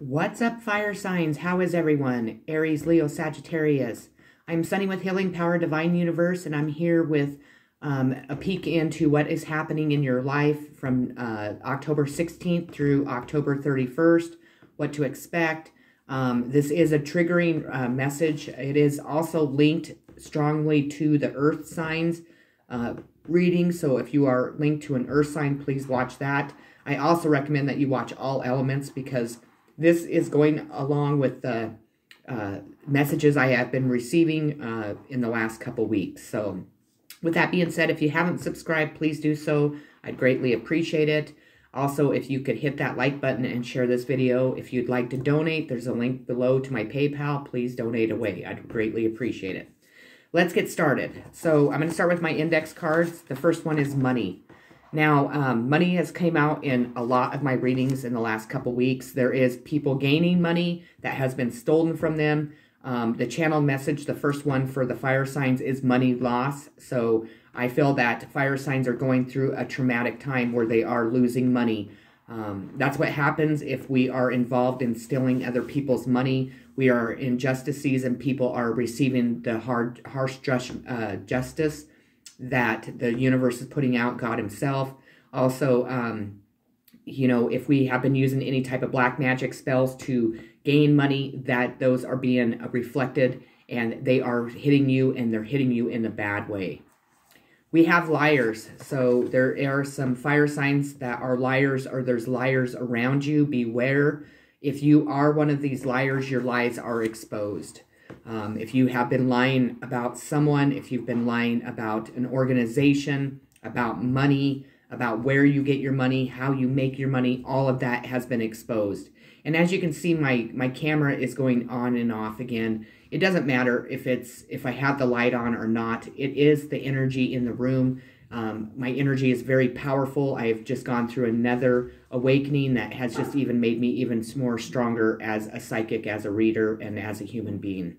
What's up, fire signs? How is everyone? Aries Leo Sagittarius. I'm Sunny with Healing Power Divine Universe, and I'm here with a peek into what is happening in your life from October 16th through October 31st, what to expect. This is a triggering message. It is also linked strongly to the earth signs reading, so if you are linked to an earth sign, please watch that. I also recommend that you watch all elements because this is going along with the messages I have been receiving in the last couple weeks. So with that being said, if you haven't subscribed, please do so. I'd greatly appreciate it. Also, if you could hit that like button and share this video. If you'd like to donate, there's a link below to my PayPal. Please donate away. I'd greatly appreciate it. Let's get started. So I'm going to start with my index cards. The first one is money. Now, money has came out in a lot of my readings in the last couple weeks. There is people gaining money that has been stolen from them. The channel message, the first one for the fire signs, is money loss. So I feel that fire signs are going through a traumatic time where they are losing money. That's what happens if we are involved in stealing other people's money. We are in justice season. People are receiving the harsh justice that the universe is putting out, God himself. Also, you know, if we have been using any type of black magic spells to gain money, that those are being reflected and they are hitting you, and they're hitting you in a bad way. We have liars. So there are some fire signs that are liars, or there's liars around you. Beware. If you are one of these liars, your lies are exposed. If you have been lying about someone, if you've been lying about an organization, about money, about where you get your money, how you make your money, all of that has been exposed. And as you can see, my camera is going on and off again. It doesn't matter if I have the light on or not. It is the energy in the room. My energy is very powerful. I've just gone through another awakening that has just even made me even more stronger as a psychic, as a reader, and as a human being.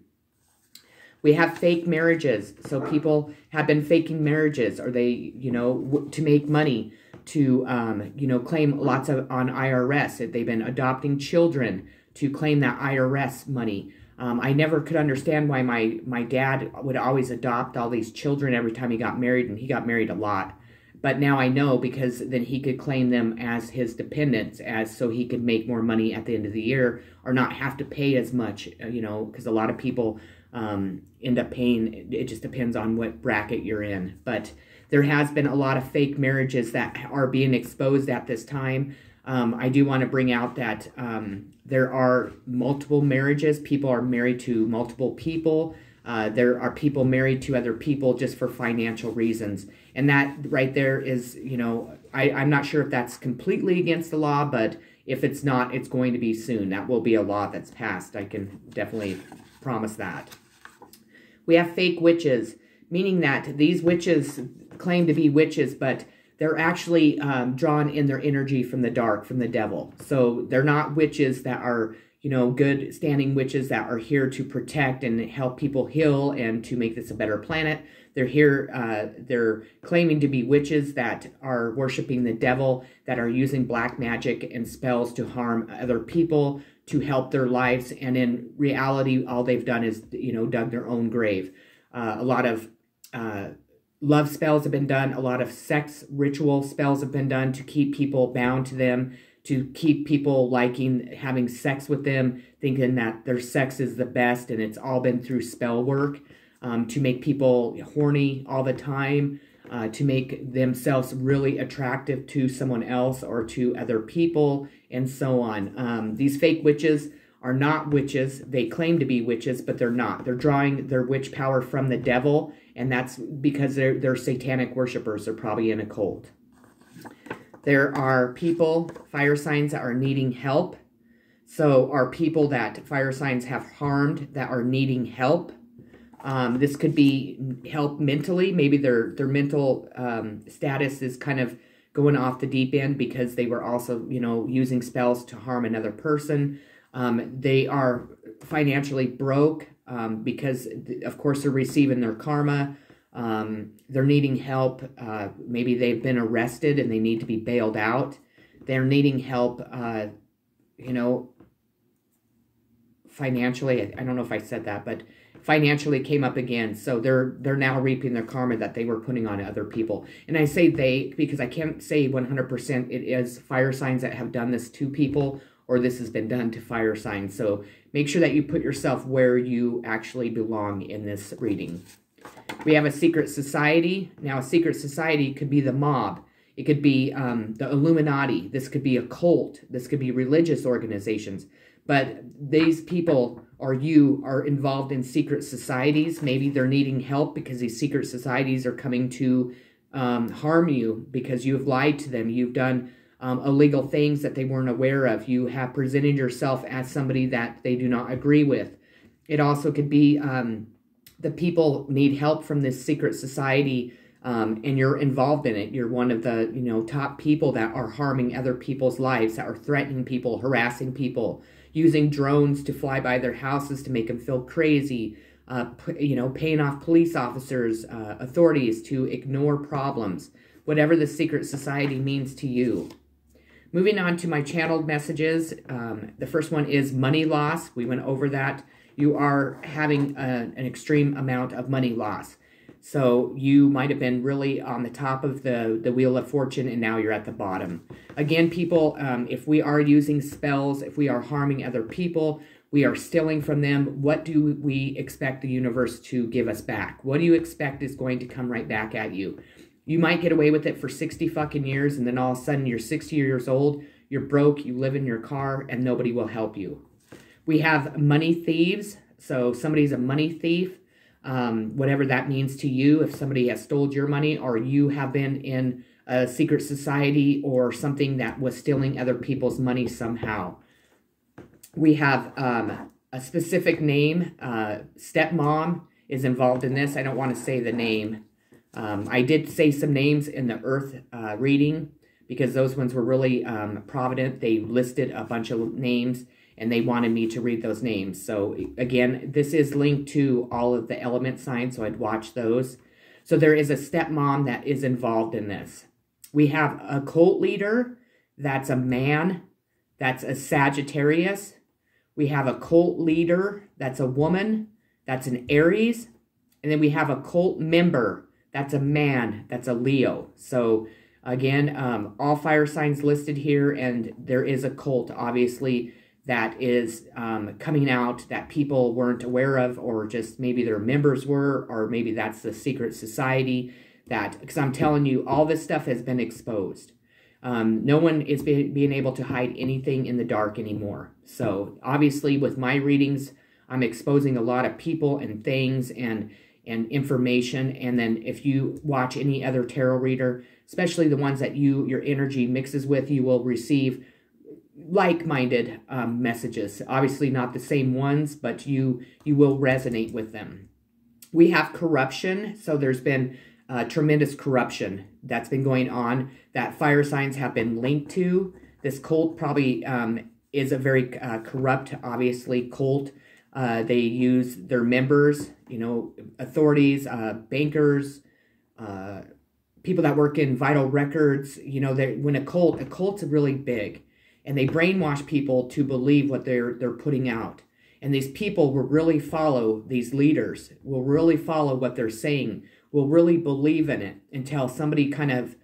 We have fake marriages. So people have been faking marriages, or they, you know, to make money, to, you know, claim lots of on IRS. They've been adopting children to claim that IRS money. I never could understand why my dad would always adopt all these children every time he got married, and he got married a lot. But now I know, because then he could claim them as his dependents, so he could make more money at the end of the year, or not have to pay as much, you know, because a lot of people end up paying. It just depends on what bracket you're in. But there has been a lot of fake marriages that are being exposed at this time. I do want to bring out that there are multiple marriages. People are married to multiple people. There are people married to other people just for financial reasons. And that right there is, you know, I'm not sure if that's completely against the law, but if it's not, it's going to be soon. That will be a law that's passed. I can definitely promise that. We have fake witches, meaning that these witches claim to be witches, but they're actually drawn in their energy from the dark, from the devil. So they're not witches that are, you know, good standing witches that are here to protect and help people heal and to make this a better planet. They're here, they're claiming to be witches that are worshiping the devil, that are using black magic and spells to harm other people, to help their lives. And in reality, all they've done is, you know, dug their own grave. A lot of love spells have been done. A lot of sex ritual spells have been done to keep people bound to them, to keep people liking having sex with them, thinking that their sex is the best, and it's all been through spell work, to make people horny all the time, to make themselves really attractive to someone else or to other people, and so on. These fake witches are not witches. They claim to be witches, but they're not. They're drawing their witch power from the devil, and that's because they're satanic worshipers. They're probably in a cult. There are people, fire signs, that are needing help. So are people that fire signs have harmed that are needing help. This could be help mentally. Maybe their mental status is kind of going off the deep end because they were also, you know, using spells to harm another person. They are financially broke because, of course, they're receiving their karma. They're needing help. Maybe they've been arrested and they need to be bailed out. They're needing help, you know, financially. I don't know if I said that, but financially came up again. So they're now reaping their karma that they were putting on other people. And I say they because I can't say 100% it is fire signs that have done this to people, or this has been done to fire signs. So make sure that you put yourself where you actually belong in this reading. We have a secret society. Now, a secret society could be the mob. It could be the Illuminati. This could be a cult. This could be religious organizations. But these people or you are involved in secret societies. Maybe they're needing help because these secret societies are coming to harm you because you've lied to them. You've done illegal things that they weren't aware of. You have presented yourself as somebody that they do not agree with. It also could be the people need help from this secret society, and you're involved in it. You're one of the top people that are harming other people's lives, that are threatening people, harassing people, using drones to fly by their houses to make them feel crazy, paying off police officers, authorities to ignore problems, whatever the secret society means to you. Moving on to my channeled messages, the first one is money loss. We went over that. You are having an extreme amount of money loss. So you might have been really on the top of the wheel of fortune, and now you're at the bottom. Again, people, if we are using spells, if we are harming other people, we are stealing from them, what do we expect the universe to give us back? What do you expect is going to come right back at you? You might get away with it for 60 fucking years, and then all of a sudden you're 60 years old, you're broke, you live in your car, and nobody will help you. We have money thieves. So somebody's a money thief, whatever that means to you. If somebody has stole your money, or you have been in a secret society or something that was stealing other people's money somehow. We have a specific name. Stepmom is involved in this. I don't want to say the name. I did say some names in the Earth reading because those ones were really provident. They listed a bunch of names, and they wanted me to read those names. So again, this is linked to all of the element signs, so I'd watch those. So there is a stepmom that is involved in this. We have a cult leader, that's a man, that's a Sagittarius. We have a cult leader, that's a woman, that's an Aries. And then we have a cult member, that's a man, that's a Leo. So again, all fire signs listed here, and there is a cult, obviously, that is coming out that people weren't aware of, or just maybe their members were, or maybe that's the secret society that, because I'm telling you, all this stuff has been exposed. No one is being able to hide anything in the dark anymore. So obviously with my readings, I'm exposing a lot of people and things and information. And then if you watch any other tarot reader, especially the ones that your energy mixes with, you will receive like-minded messages. Obviously not the same ones, but you will resonate with them. We have corruption. So there's been tremendous corruption that's been going on that fire signs have been linked to. This cult probably is a very corrupt, obviously, cult. They use their members, authorities, bankers, people that work in vital records. When a cult's really big. And they brainwash people to believe what they're putting out. And these people will really follow these leaders, will really follow what they're saying, will really believe in it until somebody kind of,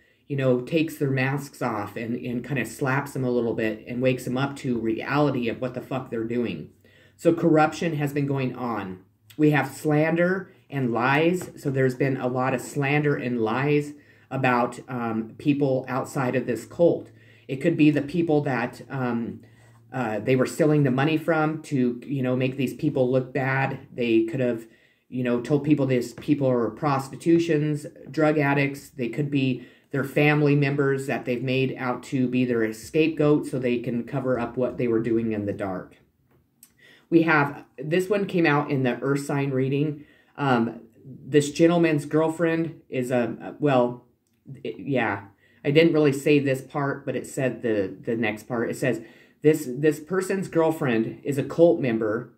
takes their masks off and kind of slaps them a little bit and wakes them up to reality of what the fuck they're doing. So corruption has been going on. We have slander and lies. So there's been a lot of slander and lies about people outside of this cult. It could be the people that they were stealing the money from to, make these people look bad. They could have, told people these people are prostitutions, drug addicts. They could be their family members that they've made out to be their scapegoat so they can cover up what they were doing in the dark. We have, this one came out in the Earth sign reading. This gentleman's girlfriend is I didn't really say this part, but it said the next part. It says, this person's girlfriend is a cult member.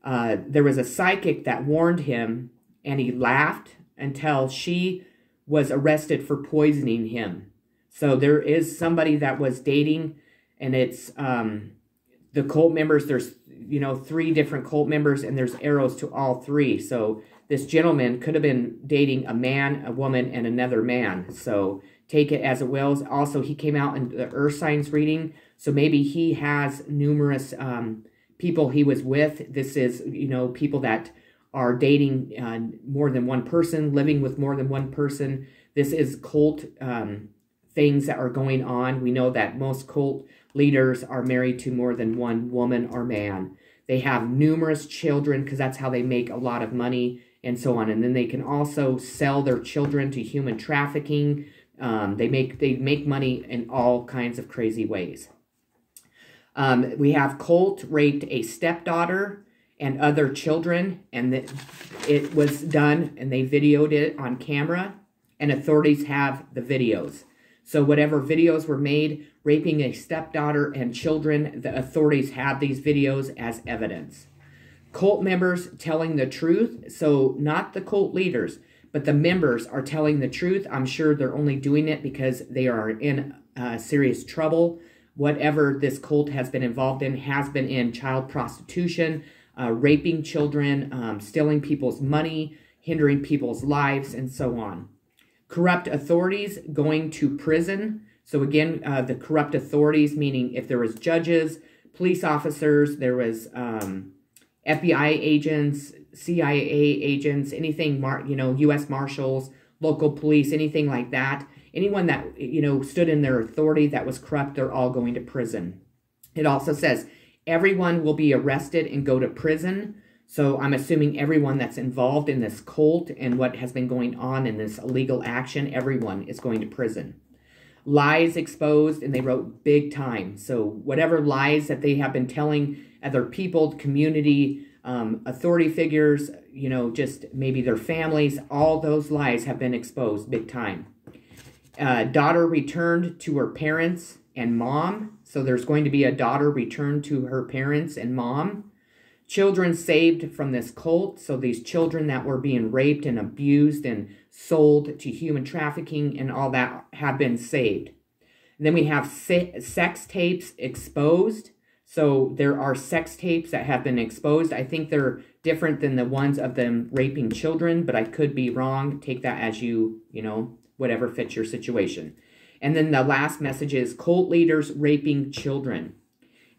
There was a psychic that warned him, and he laughed until she was arrested for poisoning him. So there is somebody that was dating, and it's The cult members, there's, you know, 3 different cult members, and there's arrows to all 3. So this gentleman could have been dating a man, a woman, and another man. So take it as it will. Also, he came out in the earth signs reading, so maybe he has numerous people he was with. This is, you know, people that are dating more than one person, living with more than one person. This is cult things that are going on. We know that most cult leaders are married to more than one woman or man. They have numerous children because that's how they make a lot of money and so on. And then they can also sell their children to human trafficking. They make money in all kinds of crazy ways. We have cult raped a stepdaughter and other children, and it was done, and they videoed it on camera, and authorities have the videos. So whatever videos were made raping a stepdaughter and children, the authorities have these videos as evidence. Cult members telling the truth, so not the cult leaders, but the members are telling the truth. I'm sure they're only doing it because they are in serious trouble. Whatever this cult has been involved in has been in child prostitution, raping children, stealing people's money, hindering people's lives, and so on. Corrupt authorities going to prison. So again, the corrupt authorities, meaning if there was judges, police officers, there was FBI agents, CIA agents, anything, you know, U.S. Marshals, local police, anything like that. Anyone that, you know, stood in their authority that was corrupt, they're all going to prison. It also says everyone will be arrested and go to prison. So I'm assuming everyone that's involved in this cult and what has been going on in this illegal action, everyone is going to prison. Lies exposed, and they wrote big time. So whatever lies that they have been telling other people, community, authority figures, you know, just maybe their families, all those lies have been exposed big time. Daughter returned to her parents and mom. So there's going to be a daughter returned to her parents and mom. Children saved from this cult. So these children that were being raped and abused and sold to human trafficking and all that have been saved. And then we have sex tapes exposed. So there are sex tapes that have been exposed. I think they're different than the ones of them raping children, but I could be wrong. Take that as you know, whatever fits your situation. And then the last message is cult leaders raping children.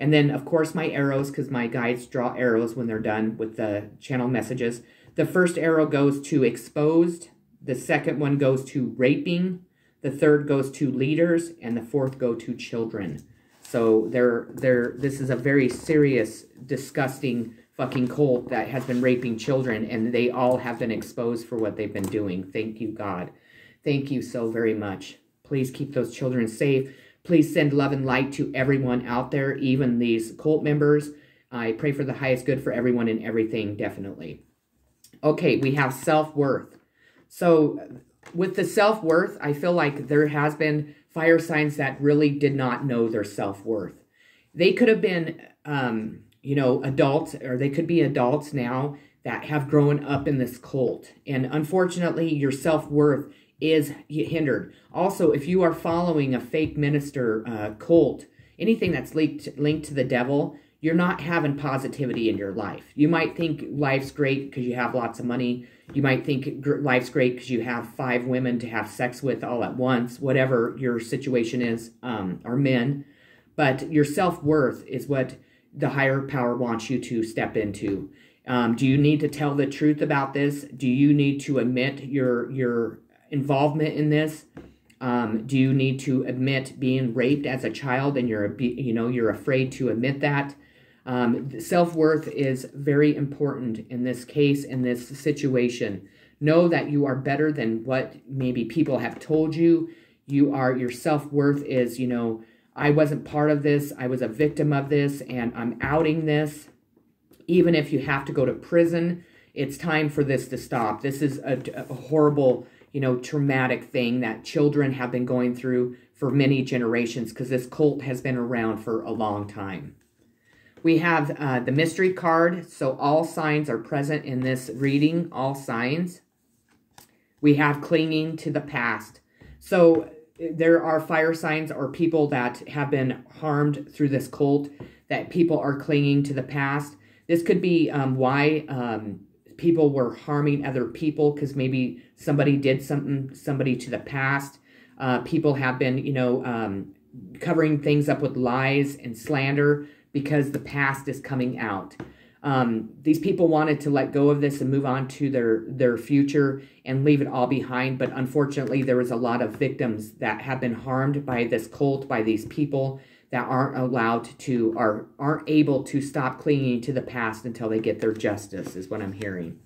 And then, of course, my arrows, because my guides draw arrows when they're done with the channel messages. The first arrow goes to exposed. The second one goes to raping. The third goes to leaders. And the fourth go to children. So this is a very serious, disgusting fucking cult that has been raping children. And they all have been exposed for what they've been doing. Thank you, God. Thank you so very much. Please keep those children safe. Please send love and light to everyone out there, even these cult members. I pray for the highest good for everyone and everything, definitely. Okay, we have self-worth. So with the self-worth, I feel like there has been fire signs that really did not know their self-worth. They could have been, you know, adults, or they could be adults now that have grown up in this cult. And unfortunately, your self-worth is hindered. Also, if you are following a fake minister cult, anything that's linked to the devil, you're not having positivity in your life. You might think life's great because you have lots of money. You might think life's great because you have 5 women to have sex with all at once, whatever your situation is, or men. But your self-worth is what the higher power wants you to step into. Do you need to tell the truth about this? Do you need to admit your involvement in this? Do you need to admit being raped as a child and you're afraid to admit that? Self-worth is very important in this case, in this situation. Know that you are better than what maybe people have told you. Your self-worth is, you know, I wasn't part of this. I was a victim of this, and I'm outing this. Even if you have to go to prison, it's time for this to stop. This is a horrible, you know, traumatic thing that children have been going through for many generations, because this cult has been around for a long time. We have the mystery card. So all signs are present in this reading, all signs. We have clinging to the past. So there are fire signs or people that have been harmed through this cult that people are clinging to the past. This could be why people were harming other people, because maybe somebody did somebody to the past. People have been, covering things up with lies and slander because the past is coming out. These people wanted to let go of this and move on to their future and leave it all behind. But unfortunately, there was a lot of victims that have been harmed by this cult, by these people that aren't able to stop clinging to the past until they get their justice, is what I'm hearing.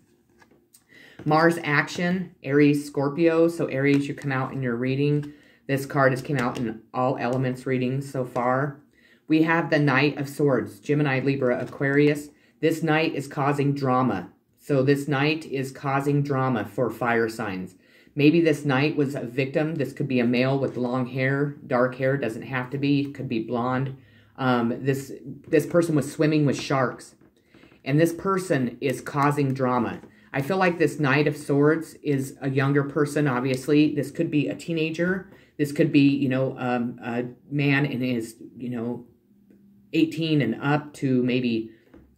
Mars action, Aries, Scorpio. So Aries, you come out in your reading. This card has come out in all elements readings so far. We have the Knight of Swords, Gemini, Libra, Aquarius. This Knight is causing drama. So this Knight is causing drama for fire signs. Maybe this Knight was a victim. This could be a male with long hair, dark hair, doesn't have to be, could be blonde. This person was swimming with sharks. And this person is causing drama. I feel like this Knight of Swords is a younger person, obviously. This could be a teenager. This could be, a man in his, 18 and up to maybe,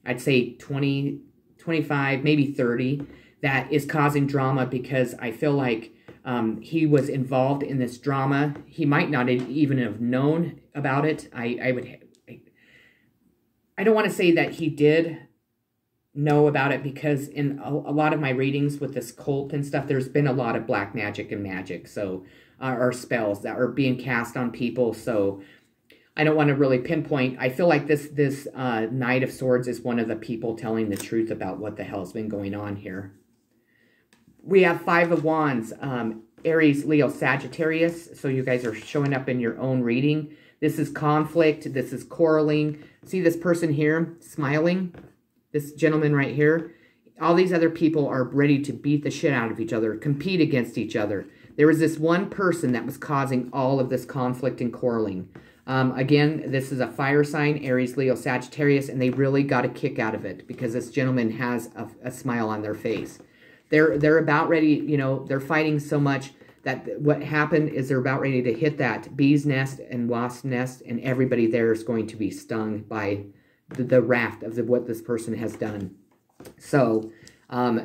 I'd say 20, 25, maybe 30, that is causing drama because I feel like he was involved in this drama. He might not even have known about it. I don't want to say that he did know about it, because in a lot of my readings with this cult and stuff, there's been a lot of black magic and magic, so or spells that are being cast on people. So I don't want to really pinpoint. I feel like this Knight of Swords is one of the people telling the truth about what the hell's been going on here. We have Five of Wands, Aries, Leo, Sagittarius. So you guys are showing up in your own reading. This is conflict. This is quarreling. See this person here smiling? This gentleman right here. All these other people are ready to beat the shit out of each other, compete against each other. There was this one person that was causing all of this conflict and quarreling. Again, this is a fire sign, Aries, Leo, Sagittarius, and they really got a kick out of it because this gentleman has a smile on their face. They're about ready, they're fighting so much that what happened is they're about ready to hit that bee's nest and wasp nest, and everybody there is going to be stung by the wrath of what this person has done. So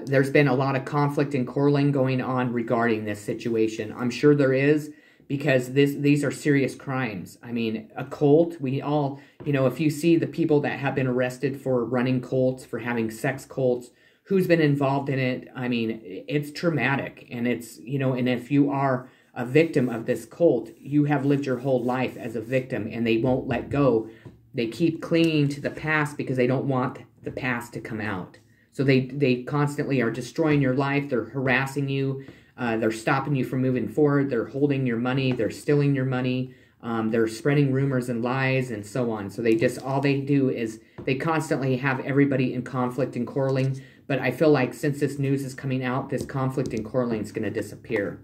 there's been a lot of conflict and quarreling going on regarding this situation. I'm sure there is, because these are serious crimes. I mean, a cult, we all, if you see the people that have been arrested for running cults, for having sex cults, who's been involved in it, I mean, it's traumatic. And it's, and if you are a victim of this cult, you have lived your whole life as a victim, and they won't let go. They keep clinging to the past because they don't want the past to come out. So they constantly are destroying your life. They're harassing you. They're stopping you from moving forward. They're holding your money. They're stealing your money. They're spreading rumors and lies and so on. So all they do is they constantly have everybody in conflict and quarreling. But I feel like since this news is coming out, this conflict and quarreling is going to disappear.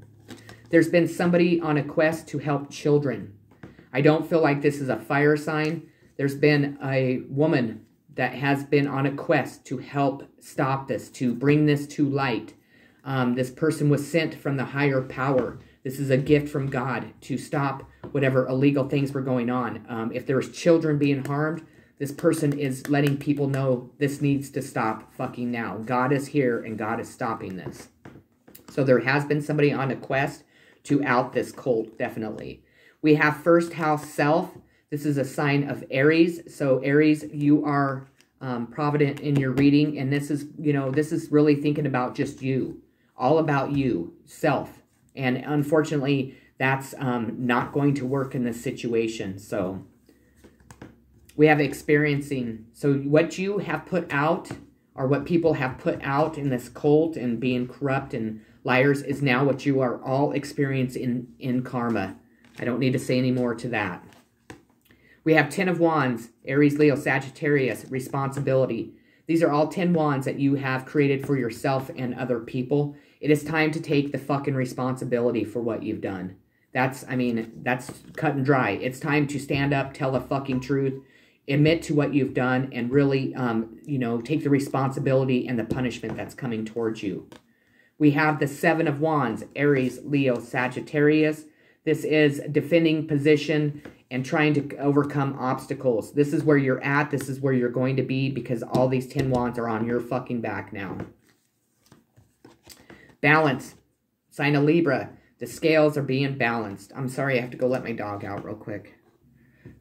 There's been somebody on a quest to help children. I don't feel like this is a fire sign. There's been a woman that has been on a quest to help stop this, to bring this to light. This person was sent from the higher power. This is a gift from God to stop whatever illegal things were going on. If there was children being harmed, this person is letting people know this needs to stop fucking now. God is here and God is stopping this. So there has been somebody on a quest to out this cult, definitely. We have first house self. This is a sign of Aries. So Aries, you are provident in your reading. And this is, this is really thinking about just you. All about you, self. And unfortunately, that's not going to work in this situation. So we have experiencing. So what you have put out, or what people have put out in this cult and being corrupt and liars, is now what you are all experiencing in karma. I don't need to say any more to that. We have 10 of Wands, Aries, Leo, Sagittarius, responsibility. These are all 10 wands that you have created for yourself and other people. It is time to take the fucking responsibility for what you've done. That's cut and dry. It's time to stand up, tell the fucking truth, admit to what you've done, and really, take the responsibility and the punishment that's coming towards you. We have the 7 of Wands, Aries, Leo, Sagittarius. This is defending position and trying to overcome obstacles. This is where you're at. This is where you're going to be, because all these 10 wands are on your fucking back now. Balance. Sign of Libra. The scales are being balanced. I'm sorry, I have to go let my dog out real quick.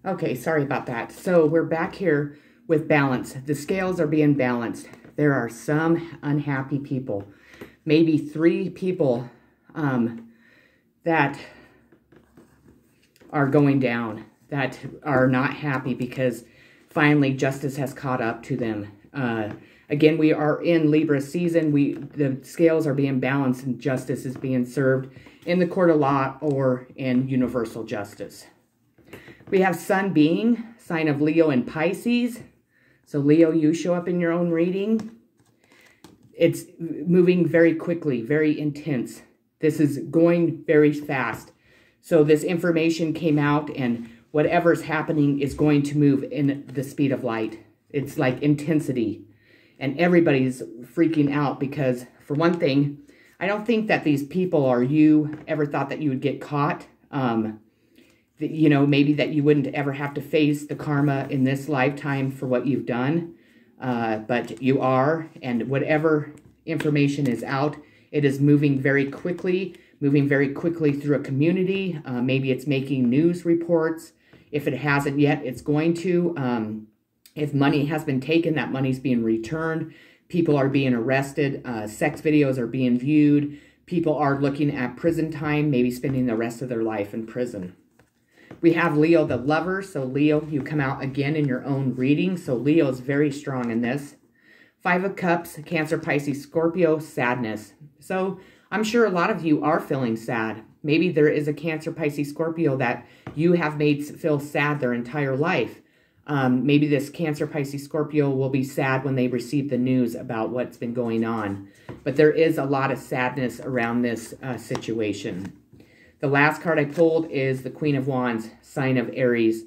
Okay, sorry about that. So we're back here with balance. The scales are being balanced. There are some unhappy people. Maybe 3 people that are going down, that are not happy because finally justice has caught up to them. Again, we are in Libra season. The scales are being balanced and justice is being served in the court of law or in universal justice. We have Sun being, sign of Leo and Pisces. So Leo, you show up in your own reading. It's moving very quickly, very intense. This is going very fast. So this information came out, and whatever's happening is going to move in the speed of light. It's like intensity. And everybody's freaking out because, for one thing, I don't think that these people or you ever thought that you would get caught. You know, maybe that you wouldn't ever have to face the karma in this lifetime for what you've done. But you are, and whatever information is out, it is moving very quickly through a community. Maybe it's making news reports. If it hasn't yet, it's going to. If money has been taken, that money's being returned. People are being arrested. Sex videos are being viewed. People are looking at prison time, maybe spending the rest of their life in prison. We have Leo the lover. So Leo, you come out again in your own reading. So Leo is very strong in this. 5 of Cups, Cancer, Pisces, Scorpio, sadness. So I'm sure a lot of you are feeling sad. Maybe there is a Cancer, Pisces, Scorpio that you have made feel sad their entire life. Maybe this Cancer, Pisces, Scorpio will be sad when they receive the news about what's been going on. But there is a lot of sadness around this situation. The last card I pulled is the Queen of Wands, sign of Aries.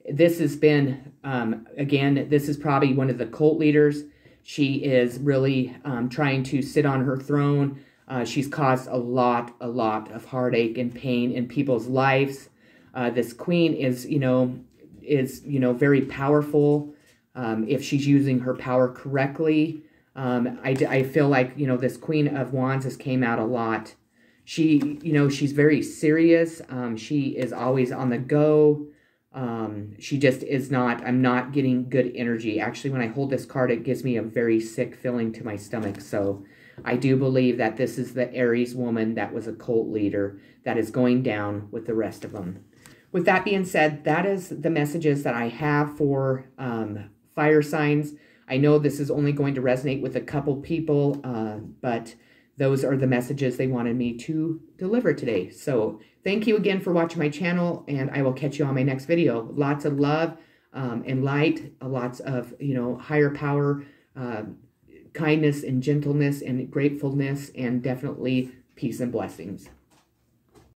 This has been, again, this is probably one of the cult leaders. She is really trying to sit on her throne. She's caused a lot of heartache and pain in people's lives. This queen is, very powerful if she's using her power correctly. I feel like, this Queen of Wands has came out a lot. She's very serious. She is always on the go. She just is not, I'm not getting good energy. Actually, when I hold this card, it gives me a very sick feeling to my stomach. So I do believe that this is the Aries woman that was a cult leader that is going down with the rest of them. With that being said, that is the messages that I have for fire signs. I know this is only going to resonate with a couple people, but those are the messages they wanted me to deliver today. So thank you again for watching my channel, and I will catch you on my next video. Lots of love and light, lots of, higher power, kindness and gentleness and gratefulness, and definitely peace and blessings.